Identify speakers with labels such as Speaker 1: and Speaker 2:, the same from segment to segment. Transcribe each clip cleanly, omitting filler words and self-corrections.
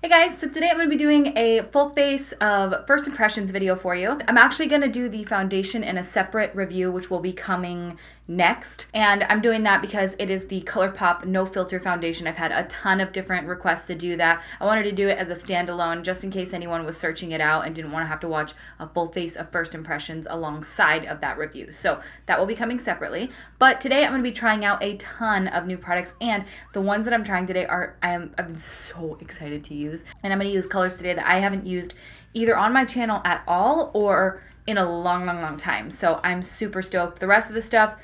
Speaker 1: Hey guys, so today I'm going to be doing a full face of first impressions video for you. I'm actually going to do the foundation in a separate review, which will be coming next. And I'm doing that because it is the Colourpop No Filter Foundation. I've had a ton of different requests to do that. I wanted to do it as a standalone just in case anyone was searching it out and didn't want to have to watch a full face of first impressions alongside of that review. So that will be coming separately. But today I'm going to be trying out a ton of new products, and the ones that I'm trying today I've been so excited to use. And I'm going to use colors today that I haven't used either on my channel at all or in a long time. So I'm super stoked. The rest of the stuff,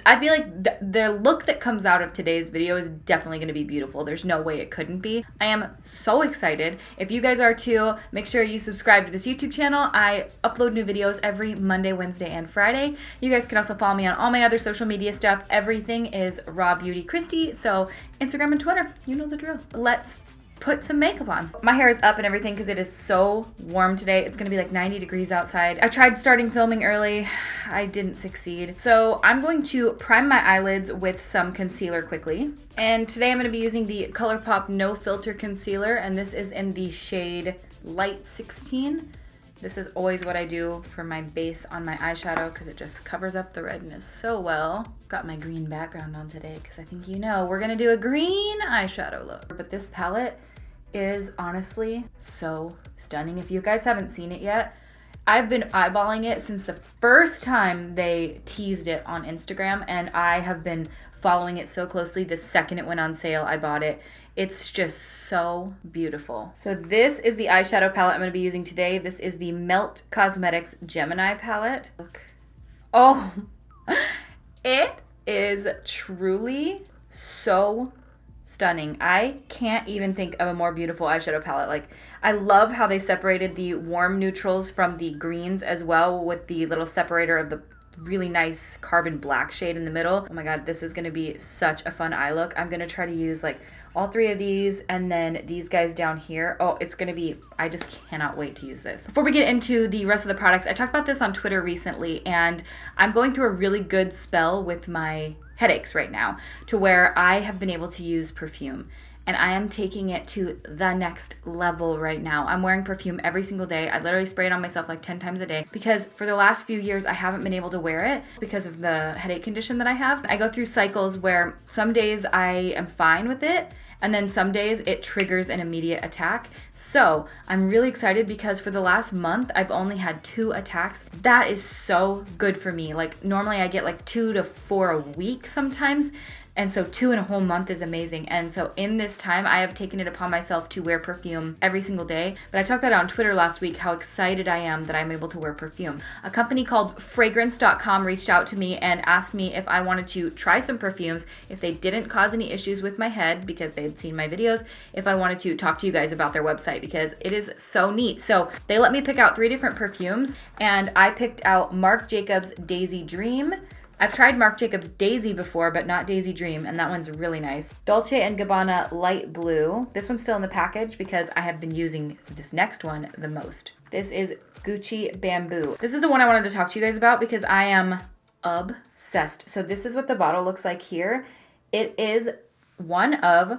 Speaker 1: I feel like the look that comes out of today's video is definitely going to be beautiful. There's no way it couldn't be. I am so excited. If you guys are too, make sure you subscribe to this YouTube channel. I upload new videos every Monday, Wednesday, and Friday. You guys can also follow me on all my other social media stuff. Everything is RawBeautyKristi. So Instagram and Twitter, you know the drill. Let's put some makeup on. My hair is up and everything because it is so warm today. It's gonna be like 90 degrees outside. I tried starting filming early. I didn't succeed. So I'm going to prime my eyelids with some concealer quickly. And today I'm gonna be using the Colourpop No Filter Concealer, and this is in the shade Light 16. This is always what I do for my base on my eyeshadow because it just covers up the redness so well. Got my green background on today because I think you know we're gonna do a green eyeshadow look. But this palette is honestly so stunning. If you guys haven't seen it yet, I've been eyeballing it since the first time they teased it on Instagram, and I have been following it so closely. The second it went on sale, I bought it. It's just so beautiful. So this is the eyeshadow palette I'm going to be using today. This is the Melt Cosmetics Gemini palette. Look. Oh, it is truly so stunning. I can't even think of a more beautiful eyeshadow palette. Like, I love how they separated the warm neutrals from the greens as well, with the little separator of the really nice carbon black shade in the middle. Oh my god, this is gonna be such a fun eye look. I'm gonna try to use like all three of these and then these guys down here. Oh, it's gonna be, I just cannot wait to use this. Before we get into the rest of the products, I talked about this on Twitter recently, and I'm going through a really good spell with my headaches right now, to where I have been able to use Perfume, and I am taking it to the next level right now. I'm wearing Perfume every single day. I literally spray it on myself like 10 times a day because for the last few years I haven't been able to wear it because of the headache condition that I have. I go through cycles where some days I am fine with it, and then some days it triggers an immediate attack. So I'm really excited because for the last month, I've only had 2 attacks. That is so good for me. Like, normally I get like 2 to 4 a week sometimes. And so 2 in a whole month is amazing. And so in this time, I have taken it upon myself to wear Perfume every single day. But I talked about it on Twitter last week, how excited I am that I'm able to wear Perfume. A company called Fragrance.com reached out to me and asked me if I wanted to try some perfumes, if they didn't cause any issues with my head because they had seen my videos, if I wanted to talk to you guys about their website because it is so neat. So they let me pick out 3 different perfumes, and I picked out Marc Jacobs Daisy Dream. I've tried Marc Jacobs Daisy before, but not Daisy Dream, and that one's really nice. Dolce & Gabbana Light Blue. This one's still in the package because I have been using this next one the most. This is Gucci Bamboo. This is the one I wanted to talk to you guys about because I am obsessed. So this is what the bottle looks like here. It is one of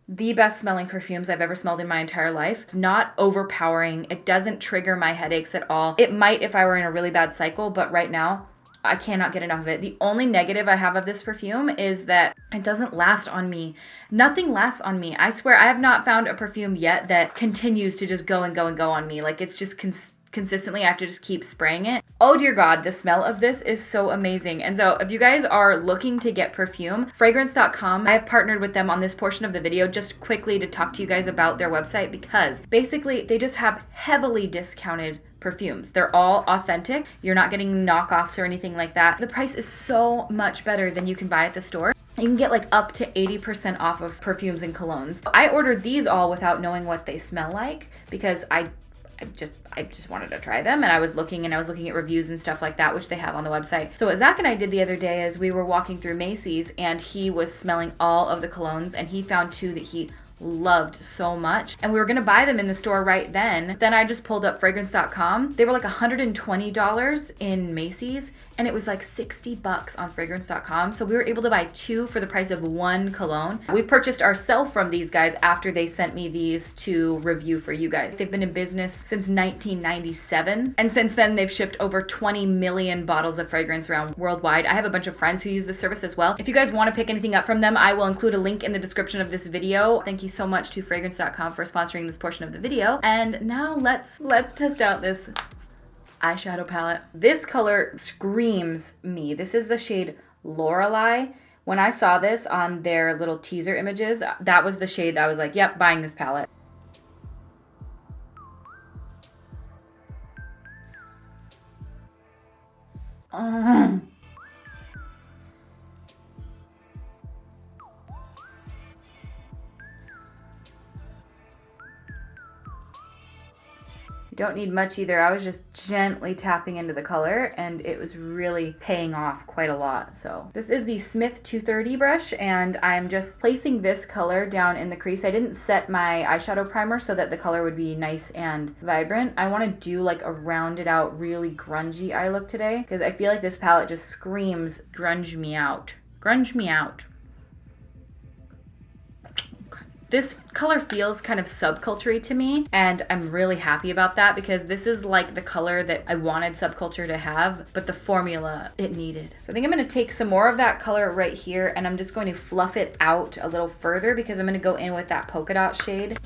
Speaker 1: the best smelling perfumes I've ever smelled in my entire life. It's not overpowering. It doesn't trigger my headaches at all. It might if I were in a really bad cycle, but right now, I cannot get enough of it. The only negative I have of this perfume is that it doesn't last on me. Nothing lasts on me. I swear I have not found a perfume yet that continues to just go and go and go on me. Like, it's just consistently, I have to just keep spraying it. Oh dear God, the smell of this is so amazing. And so if you guys are looking to get perfume, Fragrance.com, I have partnered with them on this portion of the video just quickly to talk to you guys about their website because basically they just have heavily discounted perfumes. They're all authentic. You're not getting knockoffs or anything like that. The price is so much better than you can buy at the store. You can get like up to 80% off of perfumes and colognes. I ordered these all without knowing what they smell like because I just wanted to try them, and I was looking at reviews and stuff like that, which they have on the website. So what Zach and I did the other day is we were walking through Macy's, and he was smelling all of the colognes, and he found 2 that he loved so much. And we were gonna buy them in the store right then. Then I just pulled up fragrance.com. They were like $120 in Macy's, and it was like 60 bucks on fragrance.com. So we were able to buy 2 for the price of 1 cologne. We purchased ourselves from these guys after they sent me these to review for you guys. They've been in business since 1997. And since then, they've shipped over 20 million bottles of fragrance around worldwide. I have a bunch of friends who use this service as well. If you guys want to pick anything up from them, I will include a link in the description of this video. Thank you so much to fragrance.com for sponsoring this portion of the video. And now let's test out this eyeshadow palette. This color screams me. This is the shade Lorelei. When I saw this on their little teaser images, that was the shade that I was like, yep, buying this palette. Don't need much either. I was just gently tapping into the color and it was really paying off quite a lot. So this is the Smith 230 brush and I'm just placing this color down in the crease. I didn't set my eyeshadow primer so that the color would be nice and vibrant. I want to do like a rounded out, really grungy eye look today because I feel like this palette just screams grunge me out. Grunge me out. This color feels kind of subculture-y to me, and I'm really happy about that because this is like the color that I wanted subculture to have, but the formula it needed. So I think I'm gonna take some more of that color right here, and I'm just going to fluff it out a little further because I'm gonna go in with that polka dot shade.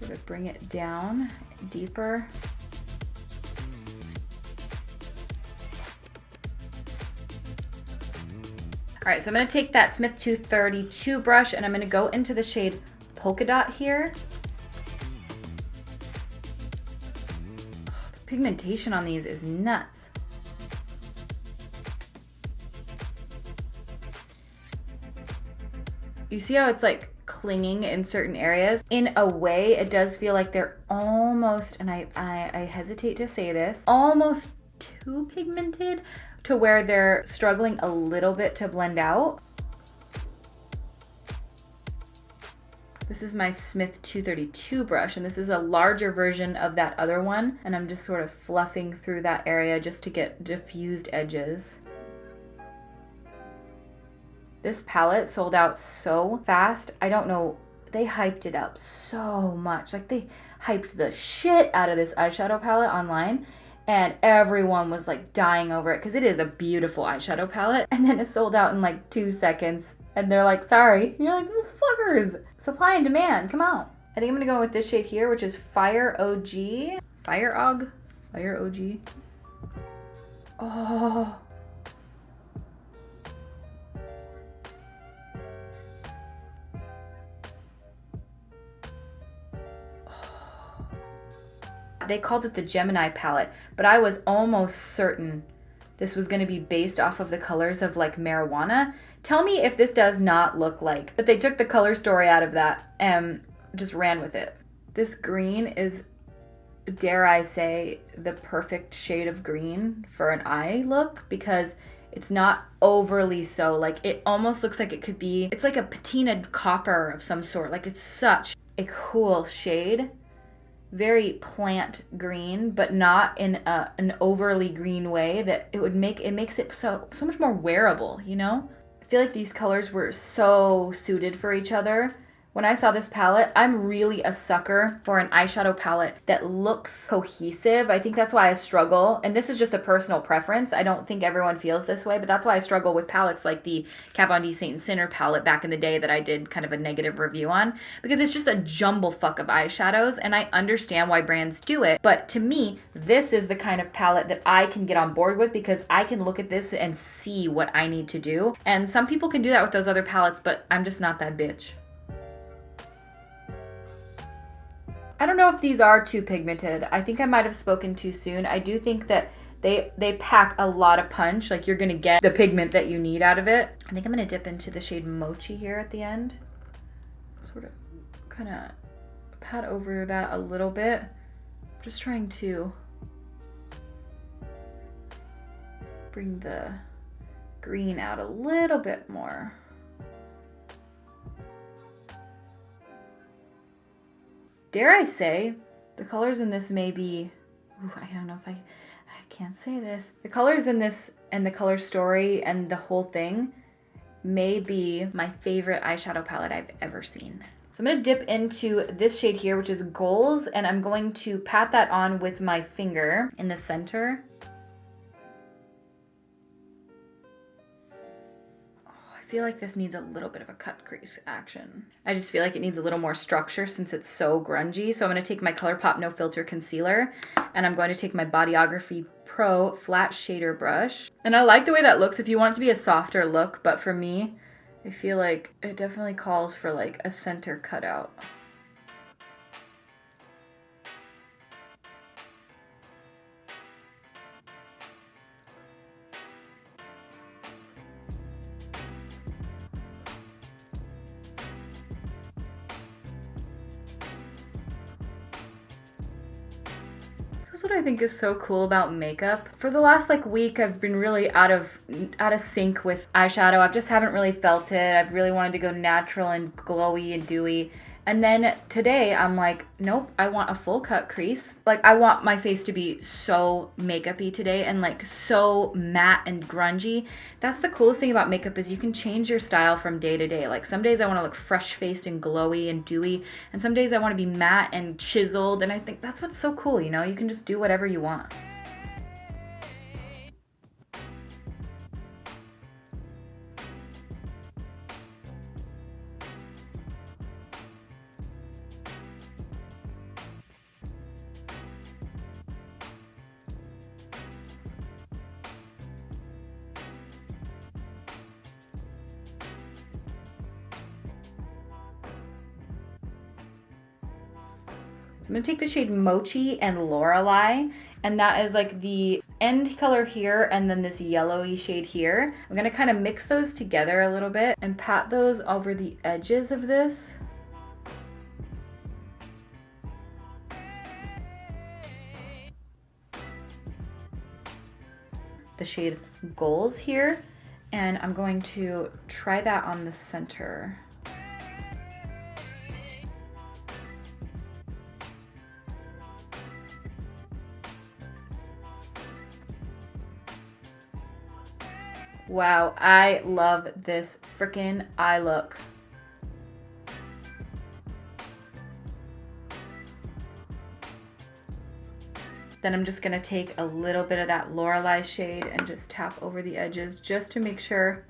Speaker 1: Sort of bring it down deeper. All right, so I'm gonna take that Smith 232 brush and I'm gonna go into the shade Polka Dot here. Oh, the pigmentation on these is nuts. You see how it's like clinging in certain areas? In a way, it does feel like they're almost, and I hesitate to say this, almost too pigmented to where they're struggling a little bit to blend out. This is my Smith 232 brush, and this is a larger version of that other one, and I'm just sort of fluffing through that area just to get diffused edges. This palette sold out so fast. I don't know, they hyped it up so much. Like they hyped the shit out of this eyeshadow palette online. And everyone was like dying over it because it is a beautiful eyeshadow palette. And then it sold out in like 2 seconds. And they're like, sorry. And you're like, fuckers. Supply and demand, come on. I think I'm gonna go with this shade here, which is Fire OG. Fire OG? Fire OG. Oh. They called it the Gemini palette, but I was almost certain this was going to be based off of the colors of like marijuana. Tell me if this does not look like, but they took the color story out of that and just ran with it. This green is, dare I say, the perfect shade of green for an eye look because it's not overly so. Like it almost looks like it could be, it's like a patinaed copper of some sort. Like it's such a cool shade. Very plant green, but not in an overly green way that it would make, it makes it so much more wearable, you know? I feel like these colors were so suited for each other. When I saw this palette, I'm really a sucker for an eyeshadow palette that looks cohesive. I think that's why I struggle, and this is just a personal preference. I don't think everyone feels this way, but that's why I struggle with palettes like the Kat Von D Saint Sinner palette back in the day that I did kind of a negative review on, because it's just a jumble fuck of eyeshadows, and I understand why brands do it, but to me, this is the kind of palette that I can get on board with because I can look at this and see what I need to do, and some people can do that with those other palettes, but I'm just not that bitch. I don't know if these are too pigmented. I think I might have spoken too soon. I do think that they pack a lot of punch. Like you're gonna get the pigment that you need out of it. I think I'm gonna dip into the shade Mochi here at the end. Sort of kind of pat over that a little bit. Just trying to bring the green out a little bit more. dare I say, the colors in this may be, ooh, I don't know if I can't say this. The colors in this and the color story and the whole thing may be my favorite eyeshadow palette I've ever seen. So I'm gonna dip into this shade here, which is Goals, and I'm going to pat that on with my finger in the center. I feel like this needs a little bit of a cut crease action. I just feel like it needs a little more structure since it's so grungy. So I'm gonna take my Colourpop No Filter Concealer, and I'm going to take my Bodyography Pro Flat Shader Brush. And I like the way that looks if you want it to be a softer look, but for me, I feel like it definitely calls for like a center cutout. This is what I think is so cool about makeup. For the last like week, I've been really out of sync with eyeshadow. I just haven't really felt it. I've really wanted to go natural and glowy and dewy. And then today I'm like, nope, I want a full cut crease. Like I want my face to be so makeup-y today and like so matte and grungy. That's the coolest thing about makeup is you can change your style from day to day. Like some days I want to look fresh-faced and glowy and dewy, and some days I want to be matte and chiseled, and I think that's what's so cool, you know? You can just do whatever you want. So I'm gonna take the shade Mochi and Lorelei, and that is like the end color here and then this yellowy shade here. I'm gonna kind of mix those together a little bit and pat those over the edges of this. The shade Goals here, and I'm going to try that on the center. Wow, I love this freaking eye look. Then I'm just gonna take a little bit of that Lorelei shade and just tap over the edges just to make sure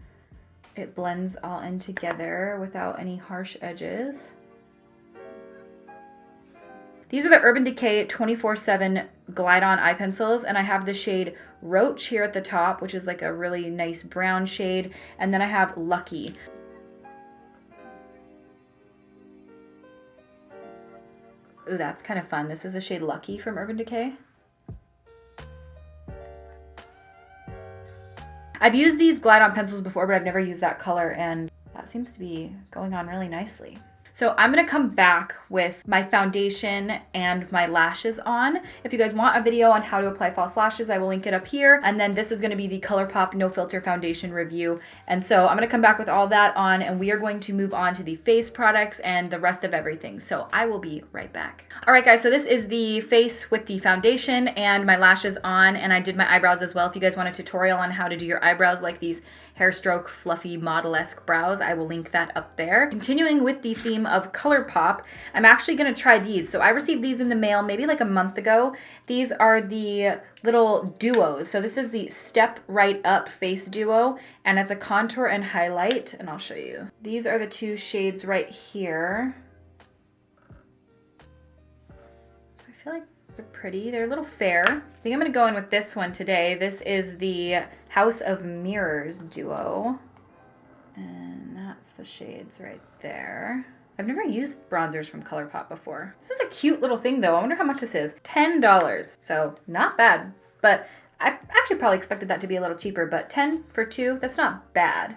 Speaker 1: it blends all in together without any harsh edges. These are the Urban Decay 24/7 Glide On eye pencils, and I have the shade Roach here at the top, which is like a really nice brown shade, and then I have Lucky. Ooh, that's kind of fun. This is the shade Lucky from Urban Decay. I've used these Glide On pencils before, but I've never used that color, and that seems to be going on really nicely. So I'm gonna come back with my foundation and my lashes on. If you guys want a video on how to apply false lashes, I will link it up here. And then this is gonna be the Colourpop No Filter Foundation review. And so I'm gonna come back with all that on, and we are going to move on to the face products and the rest of everything. So I will be right back. All right guys, so this is the face with the foundation and my lashes on, and I did my eyebrows as well. If you guys want a tutorial on how to do your eyebrows like these hair stroke, fluffy, model-esque brows, I will link that up there. Continuing with the theme of Colourpop, I'm actually gonna try these. So I received these in the mail maybe like a month ago. These are the little duos. So this is the Step Right Up Face Duo, and it's a contour and highlight, and I'll show you. These are the two shades right here. So I feel like they're pretty. They're a little fair. I think I'm gonna go in with this one today. This is the House of Mirrors duo. And that's the shades right there. I've never used bronzers from Colourpop before. This is a cute little thing though. I wonder how much this is. $10. So not bad. But I actually probably expected that to be a little cheaper, but 10 for two, that's not bad.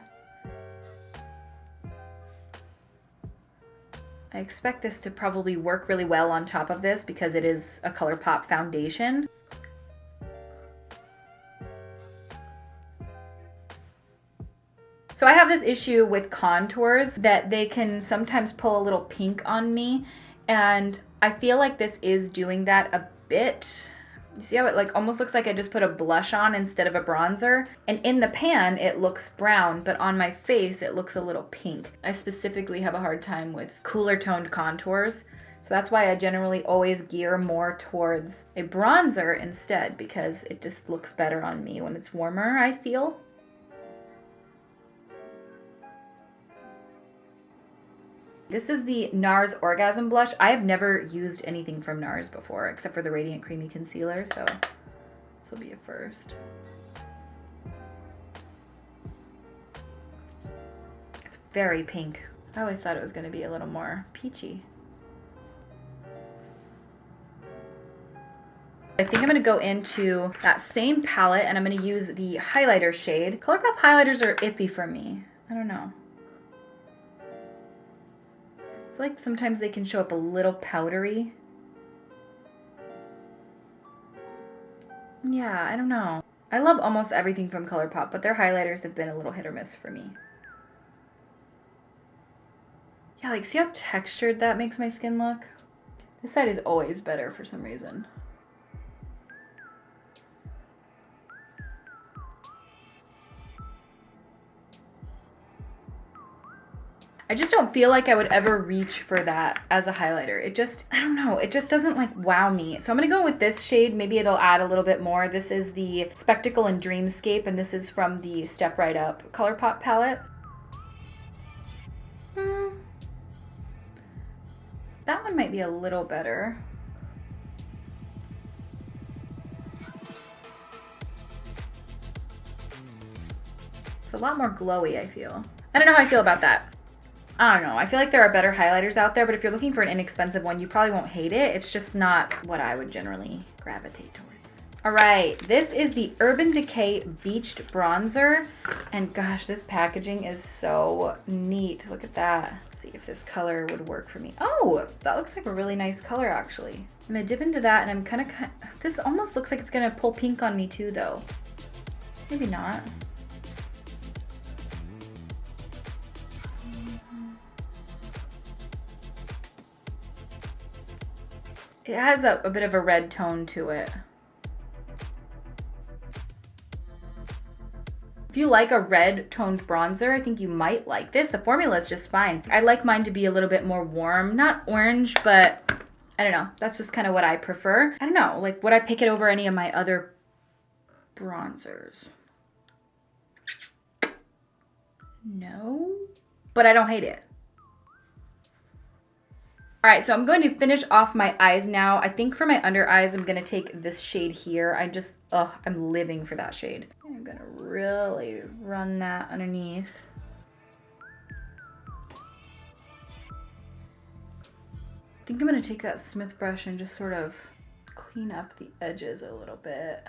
Speaker 1: I expect this to probably work really well on top of this because it is a Colourpop foundation. So I have this issue with contours that they can sometimes pull a little pink on me, And I feel like this is doing that a bit. You see how it like almost looks like I just put a blush on instead of a bronzer? And in the pan, it looks brown, but on my face, it looks a little pink. I specifically have a hard time with cooler toned contours. So that's why I generally always gear more towards a bronzer instead, because it just looks better on me when it's warmer, I feel. This is the NARS Orgasm blush. I have never used anything from NARS before, except for the Radiant Creamy Concealer, so this will be a first. It's very pink. I always thought it was gonna be a little more peachy. I think I'm gonna go into that same palette and I'm gonna use the highlighter shade. Colourpop highlighters are iffy for me. I don't know. I feel like sometimes they can show up a little powdery. Yeah, I don't know. I love almost everything from Colourpop, but their highlighters have been a little hit or miss for me. Yeah, like see how textured that makes my skin look? This side is always better for some reason. I just don't feel like I would ever reach for that as a highlighter. It just, I don't know, it just doesn't like wow me. So I'm gonna go with this shade. Maybe it'll add a little bit more. This is the Spectacle and Dreamscape, and this is from the Step Right Up Colourpop palette. That one might be a little better. It's a lot more glowy, I feel. I don't know how I feel about that. I don't know. I feel like there are better highlighters out there, but if you're looking for an inexpensive one, you probably won't hate it. It's just not what I would generally gravitate towards. All right, this is the Urban Decay Beached Bronzer. And gosh, this packaging is so neat. Look at that. Let's see if this color would work for me. Oh, that looks like a really nice color, actually. I'm gonna dip into that, and I'm kind of, this almost looks like it's gonna pull pink on me too, though. Maybe not. It has a bit of a red tone to it. If you like a red toned bronzer, I think you might like this. The formula is just fine. I like mine to be a little bit more warm, not orange, but I don't know. That's just kind of what I prefer. I don't know, like would I pick it over any of my other bronzers? No, but I don't hate it. All right, so I'm going to finish off my eyes now. I think for my under eyes, I'm gonna take this shade here. I'm living for that shade. I'm gonna really run that underneath. I think I'm gonna take that Smith brush and just sort of clean up the edges a little bit.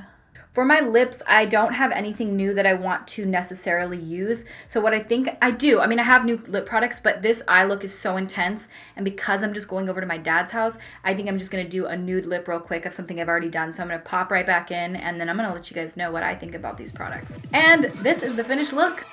Speaker 1: For my lips, I don't have anything new that I want to necessarily use. So what I think I do, I mean, I have new lip products, but this eye look is so intense. And because I'm just going over to my dad's house, I think I'm just gonna do a nude lip real quick of something I've already done. So I'm gonna pop right back in, and then I'm gonna let you guys know what I think about these products. And this is the finished look.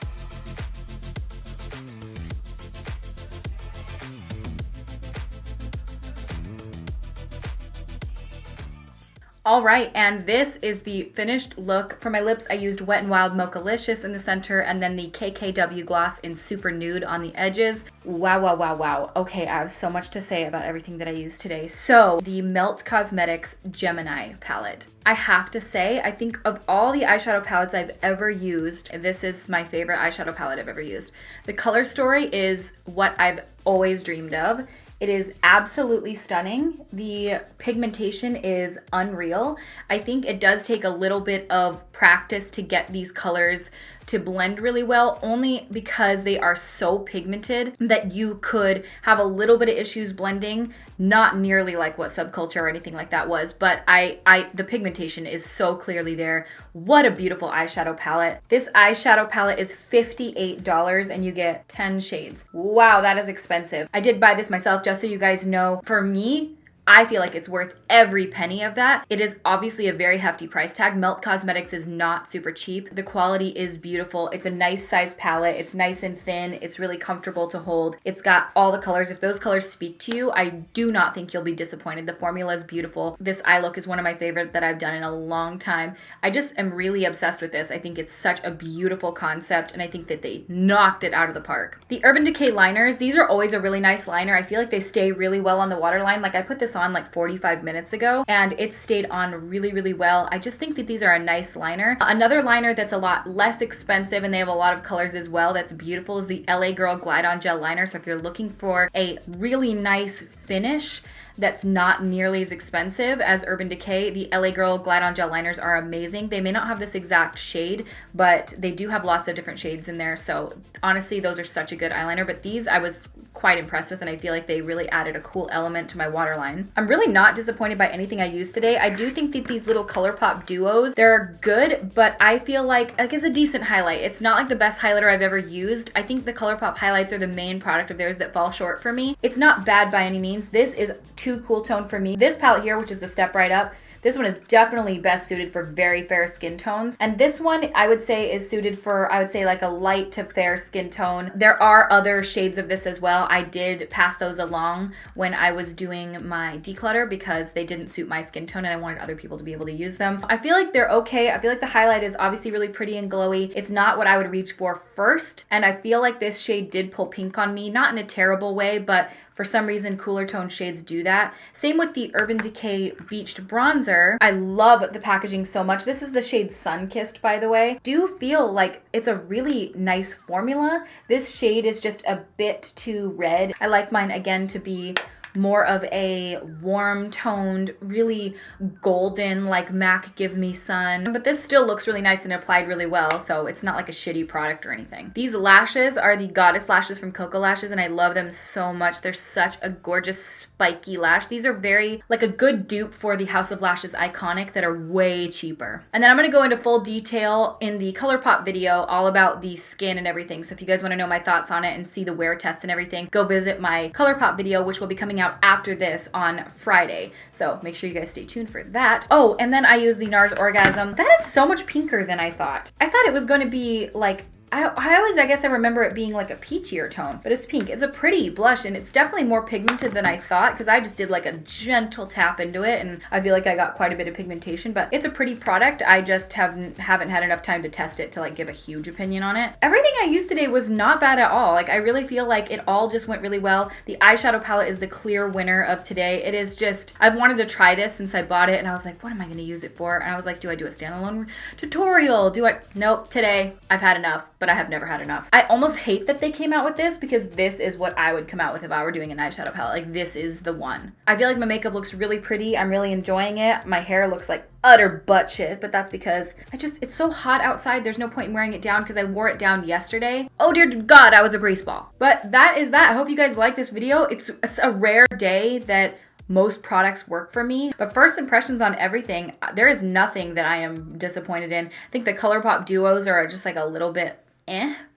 Speaker 1: All right, and this is the finished look. For my lips, I used Wet n Wild Mochalicious in the center and then the KKW gloss in Super Nude on the edges. Wow, wow, wow, wow. Okay, I have so much to say about everything that I used today. So, the Melt Cosmetics Gemini palette. I have to say, I think of all the eyeshadow palettes I've ever used, this is my favorite eyeshadow palette I've ever used. The color story is what I've always dreamed of. It is absolutely stunning. The pigmentation is unreal. I think it does take a little bit of practice to get these colors to blend really well, only because they are so pigmented that you could have a little bit of issues blending, not nearly like what Subculture or anything like that was, but the pigmentation is so clearly there. What a beautiful eyeshadow palette. This eyeshadow palette is $58 and you get 10 shades. Wow, that is expensive. I did buy this myself, just so you guys know. For me, I feel like it's worth every penny of that. It is obviously a very hefty price tag. Melt Cosmetics is not super cheap. The quality is beautiful. It's a nice size palette. It's nice and thin. It's really comfortable to hold. It's got all the colors. If those colors speak to you, I do not think you'll be disappointed. The formula is beautiful. This eye look is one of my favorites that I've done in a long time. I just am really obsessed with this. I think it's such a beautiful concept, and I think that they knocked it out of the park. The Urban Decay liners, these are always a really nice liner. I feel like they stay really well on the waterline. Like I put this on like 45 minutes ago and it stayed on really, really well. I just think that these are a nice liner. Another liner that's a lot less expensive and they have a lot of colors as well that's beautiful is the LA Girl Glide On Gel Liner. So if you're looking for a really nice finish that's not nearly as expensive as Urban Decay, the LA Girl Glide On Gel Liners are amazing. They may not have this exact shade, but they do have lots of different shades in there. So honestly, those are such a good eyeliner, but these I was quite impressed with and I feel like they really added a cool element to my waterline. I'm really not disappointed by anything I used today. I do think that these little Colourpop duos, they're good, but I feel like it's a decent highlight. It's not like the best highlighter I've ever used. I think the Colourpop highlights are the main product of theirs that fall short for me. It's not bad by any means. This is too cool tone for me. This palette here, which is the Step Right Up, this one is definitely best suited for very fair skin tones. And this one I would say is suited for, I would say like a light to fair skin tone. There are other shades of this as well. I did pass those along when I was doing my declutter because they didn't suit my skin tone and I wanted other people to be able to use them. I feel like they're okay. I feel like the highlight is obviously really pretty and glowy. It's not what I would reach for first. And I feel like this shade did pull pink on me, not in a terrible way, but for some reason cooler tone shades do that. Same with the Urban Decay Beached Bronzer. I love the packaging so much. This is the shade Sunkissed, by the way. Do feel like it's a really nice formula. This shade is just a bit too red. I like mine again to be more of a warm toned, really golden, like MAC Give Me Sun. But this still looks really nice and applied really well, so it's not like a shitty product or anything. These lashes are the Goddess lashes from Coco Lashes, and I love them so much. They're such a gorgeous spiky lash. These are very, like a good dupe for the House of Lashes Iconic that are way cheaper. And then I'm gonna go into full detail in the Colourpop video all about the skin and everything. So if you guys wanna know my thoughts on it and see the wear test and everything, go visit my Colourpop video, which will be coming out after this on Friday. So make sure you guys stay tuned for that. Oh, and then I use the NARS Orgasm. That is so much pinker than I thought. I thought it was going to be like, I guess I remember it being like a peachier tone, but it's pink. It's a pretty blush and it's definitely more pigmented than I thought because I just did like a gentle tap into it and I feel like I got quite a bit of pigmentation, but it's a pretty product. I just haven't had enough time to test it to like give a huge opinion on it. Everything I used today was not bad at all. Like I really feel like it all just went really well. The eyeshadow palette is the clear winner of today. It is just, I've wanted to try this since I bought it and I was like, what am I going to use it for? And I was like, do I do a standalone tutorial? Nope, today I've had enough. But I have never had enough. I almost hate that they came out with this because this is what I would come out with if I were doing an eyeshadow palette. Like this is the one. I feel like my makeup looks really pretty. I'm really enjoying it. My hair looks like utter butt shit, but that's because it's so hot outside. There's no point in wearing it down because I wore it down yesterday. Oh dear God, I was a grease ball. But that is that. I hope you guys like this video. It's a rare day that most products work for me, but first impressions on everything, there is nothing that I am disappointed in. I think the Colourpop duos are just like a little bit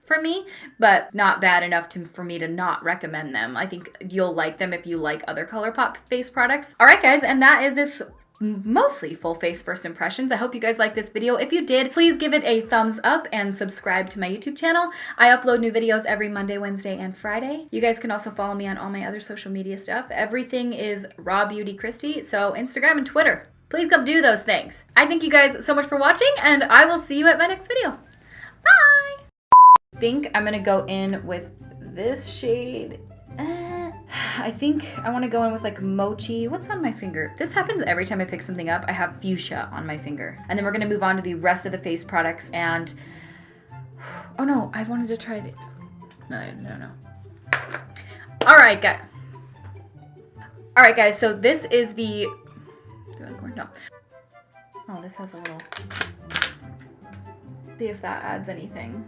Speaker 1: for me, but not bad enough for me to not recommend them. I think you'll like them if you like other Colourpop face products. All right, guys, and that is this mostly full face first impressions. I hope you guys liked this video. If you did, please give it a thumbs up and subscribe to my YouTube channel. I upload new videos every Monday, Wednesday, and Friday. You guys can also follow me on all my other social media stuff. Everything is RawBeautyKristi, so Instagram and Twitter. Please come do those things. I thank you guys so much for watching, and I will see you at my next video. Bye! I think I'm gonna go in with this shade. I think I want to go in with like Mochi. What's on my finger? This happens every time I pick something up. I have fuchsia on my finger. And then we're gonna move on to the rest of the face products and oh no, I wanted to try the no. Alright guys, so this is the no. Oh, this has a little, see if that adds anything.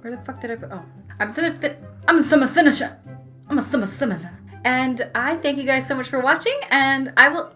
Speaker 1: Where the fuck did I put? Oh, I'm a summer finisher. I'm a summer. And I thank you guys so much for watching, and I will.